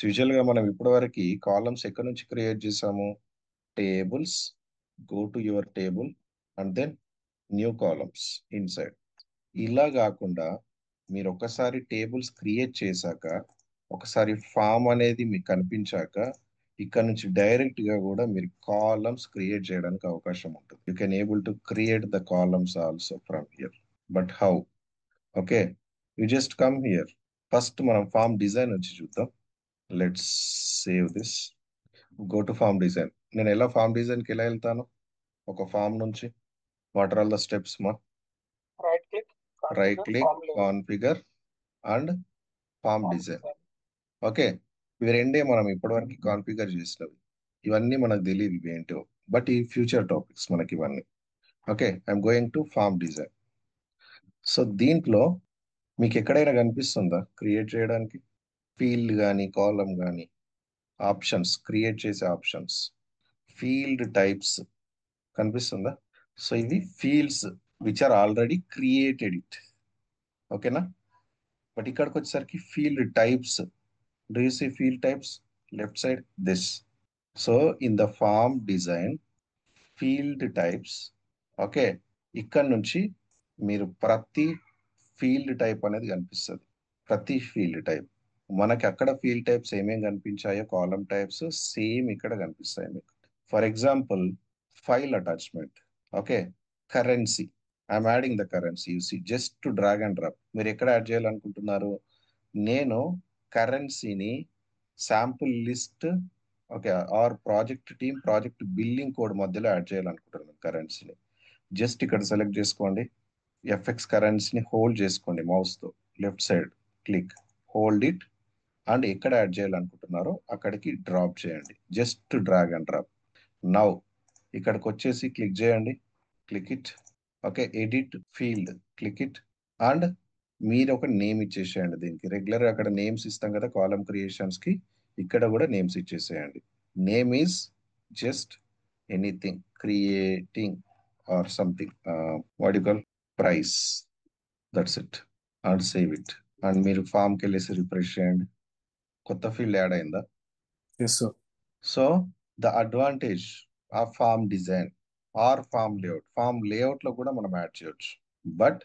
Usual గా మనం ఇప్పటివరకు కాలమ్స్ ఎక్కడి నుంచి క్రియేట్ చేసాము? Tables, go to your table and then new columns inside. ఇలా కాకుండా మీరు ఒకసారి టేబుల్స్ క్రియేట్ చేశాక, ఒకసారి ఫామ్ అనేది మీకు కనిపించాక, ఇక్కడ నుంచి డైరెక్ట్ గా కూడా మీరు కాలమ్స్ క్రియేట్ చేయడానికి అవకాశం ఉంటుంది. You can able to create the columns also from here. But how? Okay, you just come here. First మనం ఫామ్ డిజైన్ నుంచి చూద్దాం. Let's save this. Go to form design. నేను ఎలా ఫామ్ డిజైన్కి ఎలా వెళ్తాను? ఒక ఫామ్ నుంచి what are all the steps మా? right click, right configure click, form layout, configure and form form design. design. Okay, ఇవి రెండే మనం ఇప్పటివరకు కాన్ఫిగర్ చేసినవి. ఇవన్నీ మనకు తెలియదు ఇవి ఏంటో, బట్ ఈ ఫ్యూచర్ టాపిక్స్ మనకి ఇవన్నీ. Okay, I'm going to form design. So దీంట్లో మీకు ఎక్కడైనా కనిపిస్తుందా క్రియేట్ చేయడానికి? ఫీల్డ్ కానీ కాలమ్ కానీ, ఆప్షన్స్, క్రియేట్ చేసే ఆప్షన్స్, ఫీల్డ్ టైప్స్ కనిపిస్తుందా? సో ఇవి fields which are already created it. ఓకేనా? బట్ ఇక్కడికి వచ్చేసరికి field types. Do you see field types left side this? So in the form design, field types. Okay, ఇక్కడ నుంచి మీరు ప్రతి ఫీల్డ్ టైప్ అనేది కనిపిస్తుంది. ప్రతి ఫీల్డ్ టైప్ మనకి అక్కడ ఫీల్డ్ టైప్స్ ఏమేమి కనిపించాయో, కాలమ్ టైప్స్ సేమ్ ఇక్కడ కనిపిస్తాయి మీకు. For example, file attachment. Okay, currency. I'm adding the currency. You see, just to drag and drop. మీరు ఎక్కడ యాడ్ చేయాలనుకుంటున్నారు? నేను కరెన్సీని sample list, okay, or project team project billing code మధ్యలో యాడ్ చేయాలనుకుంటున్నాను కరెన్సీని. జస్ట్ ఇక్కడ సెలెక్ట్ చేసుకోండి. ఎఫ్ఎక్స్ కరెన్సీని హోల్డ్ చేసుకోండి మౌస్తో. Left side click, hold it, and ఎక్కడ యాడ్ చేయాలనుకుంటున్నారో అక్కడికి డ్రాప్ చేయండి. Just drag and drop. Now ఇక్కడికి వచ్చేసి క్లిక్ చేయండి. Click it. Okay, edit field, click it. And మీరు ఒక నేమ్ ఇచ్చేసేయండి దీనికి. రెగ్యులర్ అక్కడ నేమ్స్ ఇస్తాం కదా కాలమ్ క్రియేషన్స్ కి, ఇక్కడ కూడా నేమ్స్ ఇచ్చేసేయండి. Name is just anything, creating or something, what you call, price. That's it. And save it. And మీరు ఫామ్కి వెళ్ళేసి రిఫ్రెష్ చేయండి. కొత్త ఫీల్డ్ యాడ్ అయిందా? Yes, sir. So the advantage of form design or form layout, form layout లో కూడా మనం add చేయొచ్చు. బట్